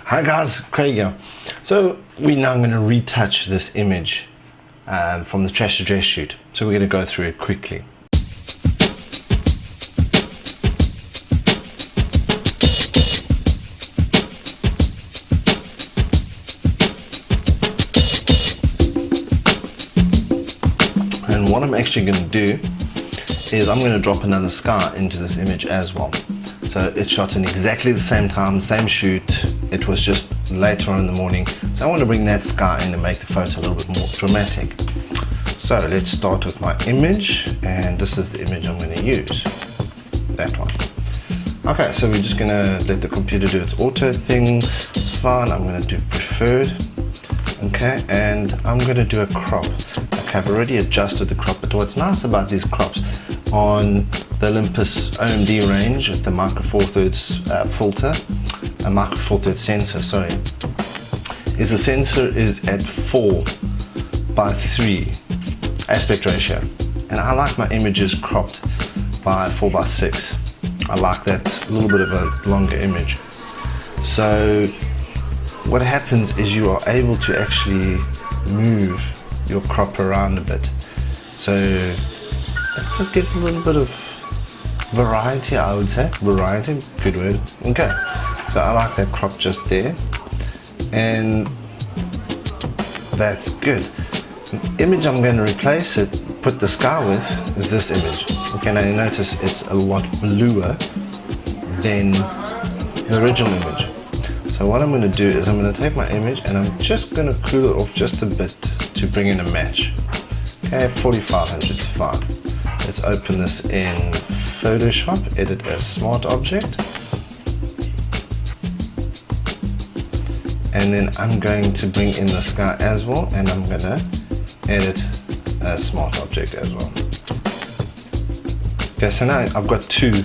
Hi guys, Craig here. So we're now going to retouch this image from the Trash to Dress shoot. So we're going to go through it quickly. And what I'm actually going to do is I'm going to drop another scar into this image as well. So it's shot in exactly the same time, same shoot. It was just later on in the morning. So I want to bring that sky in and make the photo a little bit more dramatic. So let's start with my image, and this is the image I'm going to use. That one. Okay, so we're just going to let the computer do its auto thing. It's fine. I'm going to do preferred. Okay, and I'm going to do a crop. Okay, I've already adjusted the crop, but what's nice about these crops on the Olympus OMD range with the micro four thirds filter, a micro four thirds sensor, sorry, is the sensor is at 4:3 aspect ratio, and I like my images cropped by 4:6. I like that little bit of a longer image. So what happens is you are able to actually move your crop around a bit, so it just gives a little bit of variety, I would say. Variety, good word. Okay, so I like that crop just there, and that's good. The image I'm going to replace it, put the sky with, is this image. Okay, now you notice it's a lot bluer than the original image. So what I'm going to do is I'm going to take my image and I'm just going to cool it off just a bit to bring in a match. Okay, 4500 is fine. Let's open this in Photoshop, edit as smart object. And then I'm going to bring in the sky as well, and I'm going to edit a smart object as well. Okay, so now I've got two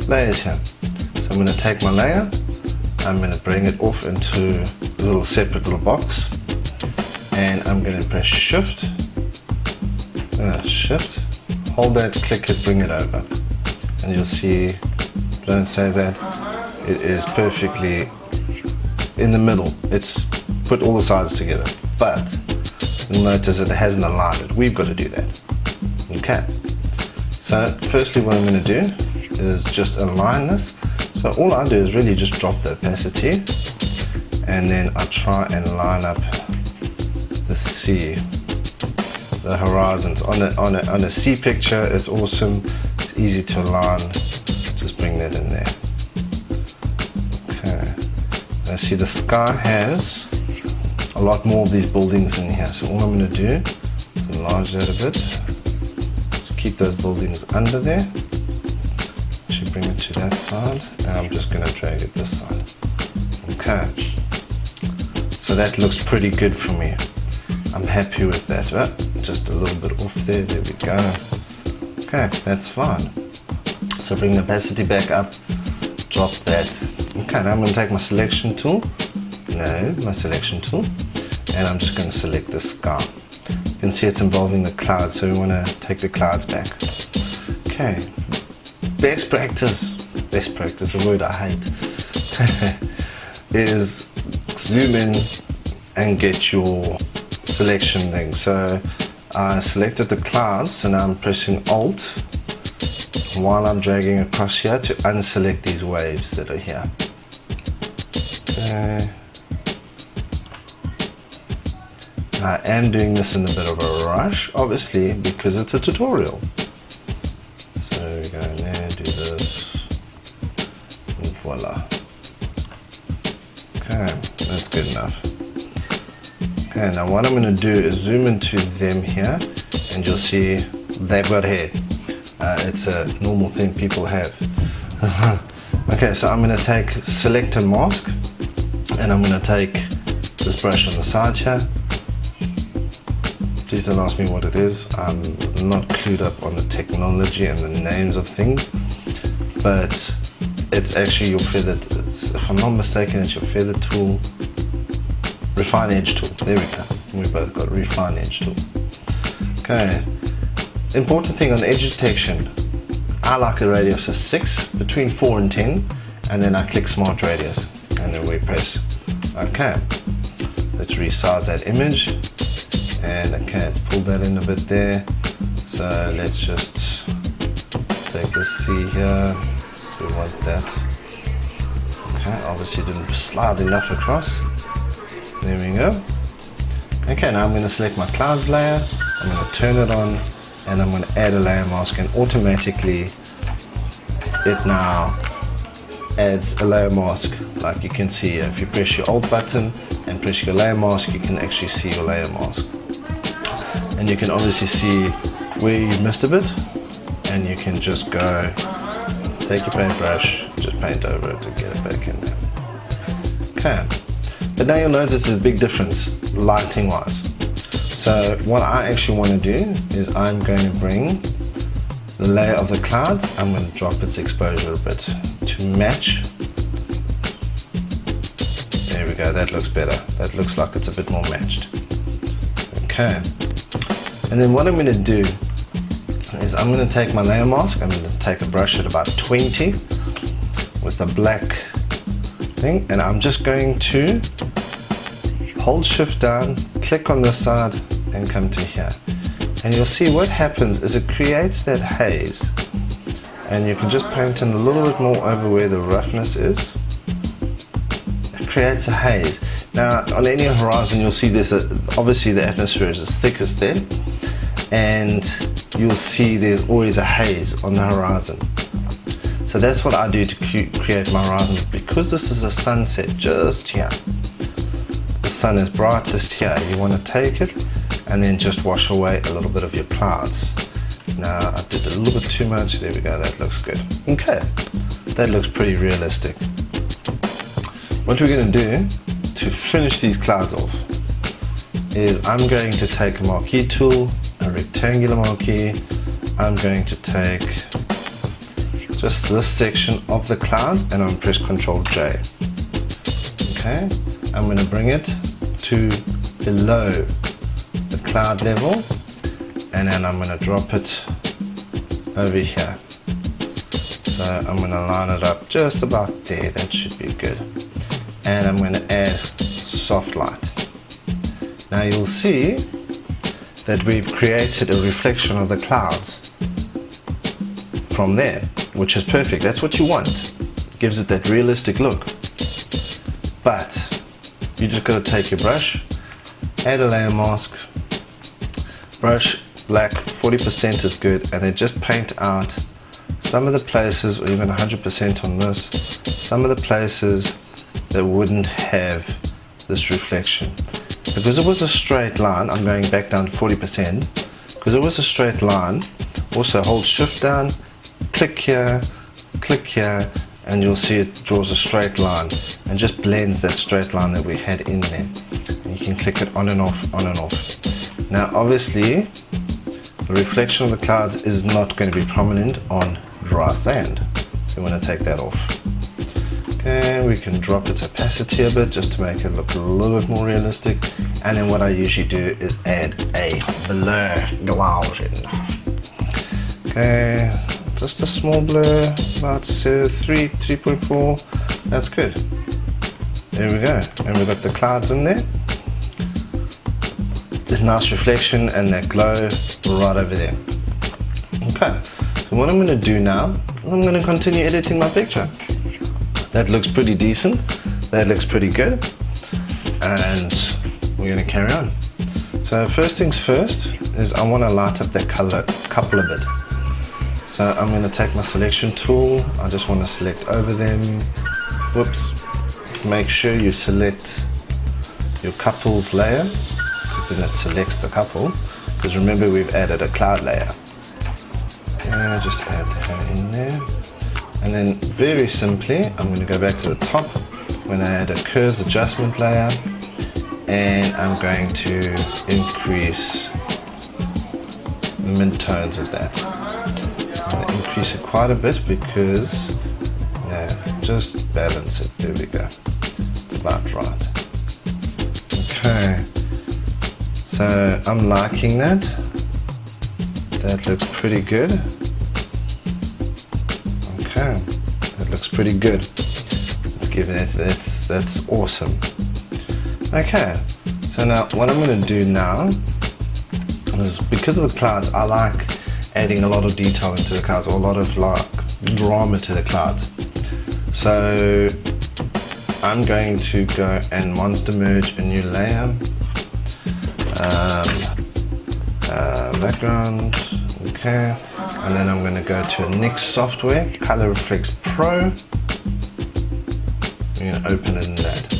layers here. So I'm going to take my layer, I'm going to bring it off into a little separate little box, and I'm going to press shift, hold that, click it, bring it over, and you'll see, don't say that, it is perfectly in the middle. It's put all the sides together, but you'll notice it hasn't aligned it. We've got to do that. Okay, so firstly what I'm going to do is just align this. So all I do is really just drop the opacity, and then I try and line up the sea, the horizons. On a sea picture, it's awesome, it's easy to align. Just bring that in there. Okay, now see the sky has a lot more of these buildings in here, so all I'm going to do is enlarge that a bit. Just keep those buildings under there. Actually bring it to that side, and I'm just going to drag it this side. Okay, so that looks pretty good for me. I'm happy with that. Just a little bit off there, there we go. Okay, that's fine. So bring the opacity back up, drop that. Okay, now I'm going to take my selection tool, and I'm just going to select the sky. You can see it's involving the clouds, so we want to take the clouds back. Okay, best practice, a word I hate, is zoom in and get your selection thing. So I selected the clouds, so now I'm pressing Alt while I'm dragging across here to unselect these waves that are here. Okay. I am doing this in a bit of a rush, obviously, because it's a tutorial. So we go in there, do this, and voila. Okay, that's good enough. Okay, now what I'm going to do is zoom into them here, and you'll see they've got hair. It's a normal thing people have. Okay, so I'm going to select a mask, and I'm going to take this brush on the side here. Please don't ask me what it is. I'm not clued up on the technology and the names of things, but it's actually your feather. If I'm not mistaken, it's your feather tool. Refine edge tool, there we go. We both got refine edge tool. Okay, important thing on edge detection, I like a radius of 6, between 4 and 10, and then I click smart radius. and then we press OK. Let's resize that image, and okay, let's pull that in a bit there. So let's just take a C here. We want that. Okay, obviously didn't slide enough across. There we go. Okay, now I'm going to select my clouds layer. I'm going to turn it on, and I'm going to add a layer mask, and automatically it now adds a layer mask. Like you can see here, if you press your Alt button and press your layer mask, you can actually see your layer mask. And you can obviously see where you missed a bit, and you can just go, take your paintbrush, just paint over it to get it back in there. Okay, but now you'll notice there's a big difference lighting wise. So what I actually want to do is I'm going to bring the layer of the clouds, I'm going to drop its exposure a bit to match. There we go, that looks better. That looks like it's a bit more matched. Okay, and then what I'm going to do is I'm going to take my layer mask, I'm going to take a brush at about 20 with the black thing, and I'm just going to hold shift down, click on this side and come to here. And you'll see what happens is it creates that haze, and you can just paint in a little bit more over where the roughness is. It creates a haze. Now on any horizon you'll see there's obviously the atmosphere is as thick as that, and you'll see there's always a haze on the horizon. So that's what I do to create my horizon. Because this is a sunset just here, the sun is brightest here, you want to take it and then just wash away a little bit of your clouds. Now I did a little bit too much, there we go, that looks good. Okay, that looks pretty realistic. What we're going to do to finish these clouds off is I'm going to take a marquee tool, a rectangular marquee. I'm going to take just this section of the clouds and I'm going to press Ctrl J. Okay, I'm going to bring it to below the cloud level, and then I'm going to drop it over here. So I'm going to line it up just about there, that should be good. And I'm going to add soft light. Now you'll see that we've created a reflection of the clouds from there, which is perfect. That's what you want. Gives it that realistic look. But you just got to take your brush, add a layer mask, brush black 40% is good, and then just paint out some of the places, or even 100% on this, some of the places that wouldn't have this reflection. Because it was a straight line, I'm going back down to 40%, because it was a straight line, also hold shift down, click here, and you'll see it draws a straight line and just blends that straight line that we had in there. And you can click it on and off, on and off. Now obviously the reflection of the clouds is not going to be prominent on dry sand, so you want to take that off. Okay, we can drop its opacity a bit just to make it look a little bit more realistic. And then what I usually do is add a blur gradation. Okay, just a small blur, about 3.4, that's good. There we go, and we've got the clouds in there. The nice reflection and that glow right over there. Okay, so what I'm going to do now, I'm going to continue editing my picture. That looks pretty decent, that looks pretty good, and we're going to carry on. So first things first is I want to light up that color couple a bit. So I'm going to take my selection tool, I just want to select over them, whoops, make sure you select your couples layer, because then it selects the couple, because remember we've added a cloud layer. And just add that in there. And then very simply, I'm going to go back to the top, I'm going to add a curves adjustment layer, and I'm going to increase the mid-tones of that. I'm going to increase it quite a bit because, just balance it, there we go, it's about right. Okay, so I'm liking that, that looks pretty good. Okay, that looks pretty good. Let's give it, That's awesome. Okay, so now what I'm going to do now is, because of the clouds, I like adding a lot of detail into the clouds, or a lot of like drama to the clouds. So I'm going to go and monster merge a new layer, background, okay, and then I'm going to go to Nix software, Color Reflex Pro. I'm going to open it in that.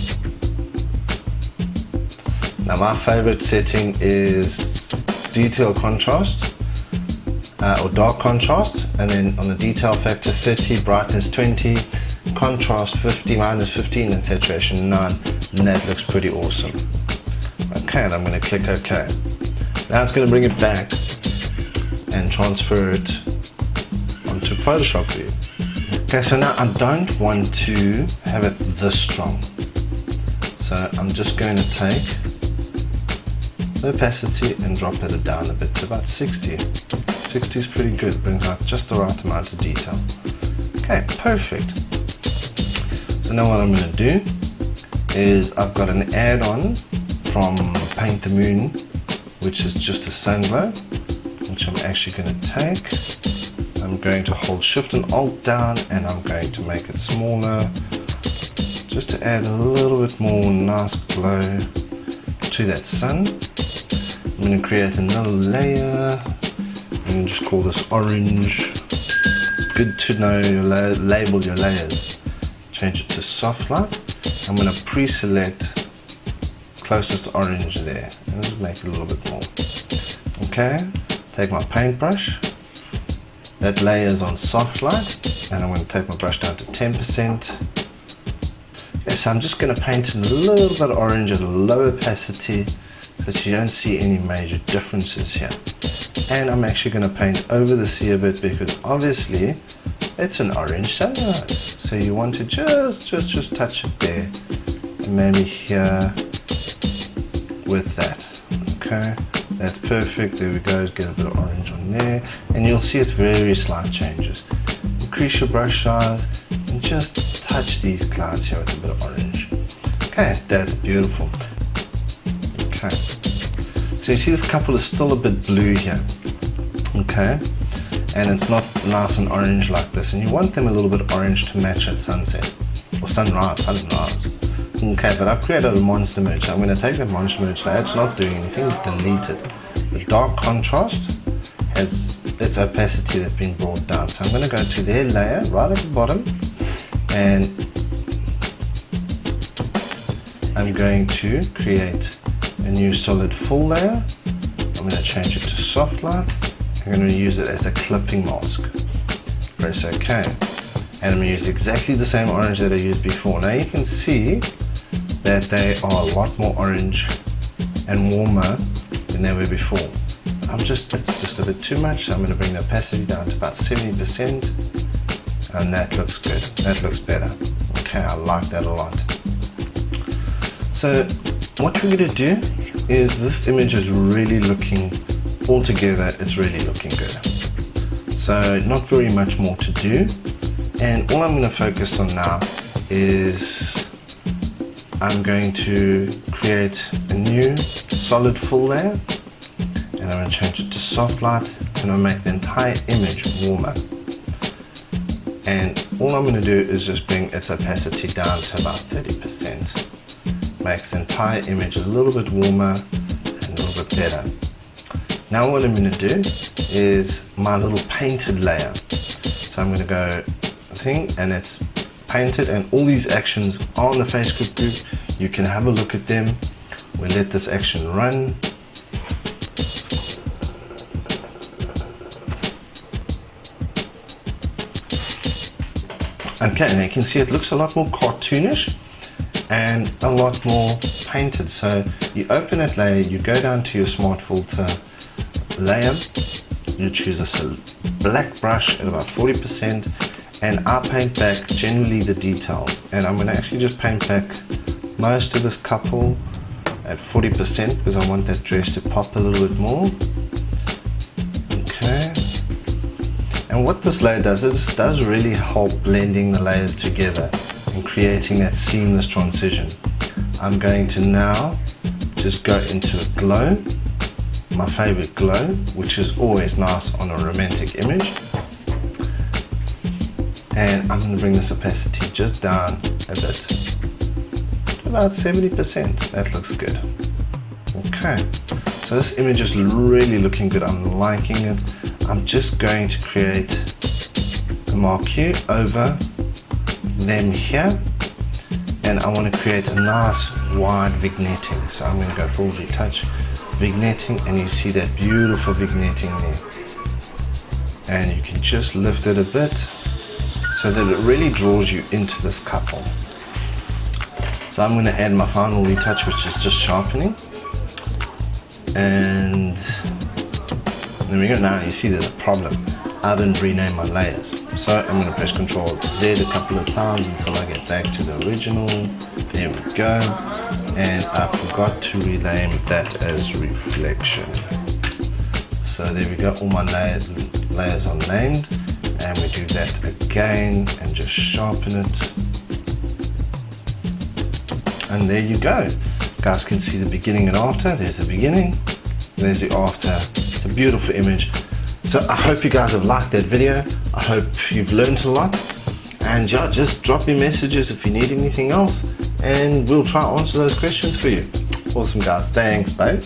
Now my favorite setting is detail contrast, or dark contrast, and then on the detail factor 30, brightness 20, contrast 50, minus 15, and saturation 9, and that looks pretty awesome. Okay, and I'm going to click OK. Now it's going to bring it back and transfer it onto Photoshop view. Okay, so now I don't want to have it this strong, so I'm just going to take the opacity and drop it down a bit to about 60. 60 is pretty good, brings out just the right amount of detail. Okay, perfect. So now what I'm going to do is, I've got an add-on from Paint the Moon, which is just a sun glow, which I'm actually going to take. I'm going to hold Shift and Alt down, and I'm going to make it smaller, just to add a little bit more nice glow to that sun. I'm going to create another layer. I'm going to just call this orange. It's good to know label your layers. Change it to soft light. I'm going to pre-select closest orange there, and just make it a little bit more. Okay, take my paintbrush. That layer is on soft light, and I'm going to take my brush down to 10%. Okay, so I'm just going to paint in a little bit of orange at a low opacity, so that you don't see any major differences here. And I'm actually going to paint over the sea a bit, because obviously it's an orange sunrise, so you want to just touch it there, and maybe here with that. Okay, that's perfect. There we go. Get a bit of orange on there, and you'll see it's very slight changes. Increase your brush size and just touch these clouds here with a bit of orange. Okay, that's beautiful. Okay, so you see this couple is still a bit blue here. Okay, and it's not nice and orange like this, and you want them a little bit orange to match at sunset or sunrise. Okay, but I've created a monster merge. I'm going to take that monster merge layer. It's not doing anything, it's deleted. The dark contrast has its opacity that's been brought down, so I'm going to go to their layer right at the bottom, and I'm going to create a new solid full layer. I'm going to change it to soft light. I'm going to use it as a clipping mask. Press OK. And I'm going to use exactly the same orange that I used before. Now you can see that they are a lot more orange and warmer than they were before. It's just a bit too much, so I'm going to bring the opacity down to about 70%, and that looks good. That looks better. Okay, I like that a lot. So what we're going to do is, this image is really looking, altogether it's really looking good. So not very much more to do, and all I'm going to focus on now is I'm going to create a new solid full layer, and I'm going to change it to soft light, and I'll make the entire image warmer. And all I'm going to do is just bring its opacity down to about 30%. Makes the entire image a little bit warmer and a little bit better. Now what I'm going to do is my little painted layer. So I'm going to go thing, and it's painted, and all these actions are on the face group. You can have a look at them. We'll let this action run. Okay, and you can see it looks a lot more cartoonish and a lot more painted. So you open that layer, you go down to your smart filter layer, you choose a black brush at about 40%, and I paint back generally the details, and I'm going to actually just paint back most of this couple at 40% because I want that dress to pop a little bit more. Okay, and what this layer does is it does really help blending the layers together. and creating that seamless transition. I'm going to now just go into a glow, my favorite glow, which is always nice on a romantic image. And I'm going to bring this opacity just down a bit, to about 70%. That looks good. Okay, so this image is really looking good. I'm liking it. I'm just going to create a marquee over them here, and I want to create a nice wide vignetting. So I'm going to go full retouch vignetting, and you see that beautiful vignetting there. And you can just lift it a bit so that it really draws you into this couple. So I'm going to add my final retouch, which is just sharpening. And there we go. Now you see there's a problem. I didn't rename my layers. So I'm going to press Ctrl Z a couple of times until I get back to the original. There we go. And I forgot to rename that as reflection. So there we go. All my layers are named. And we do that again and just sharpen it. And there you go. You guys can see the beginning and after. There's the beginning, there's the after. It's a beautiful image. So I hope you guys have liked that video. I hope you've learned a lot. And yeah, just drop me messages if you need anything else, and we'll try to answer those questions for you. Awesome guys, thanks, babe.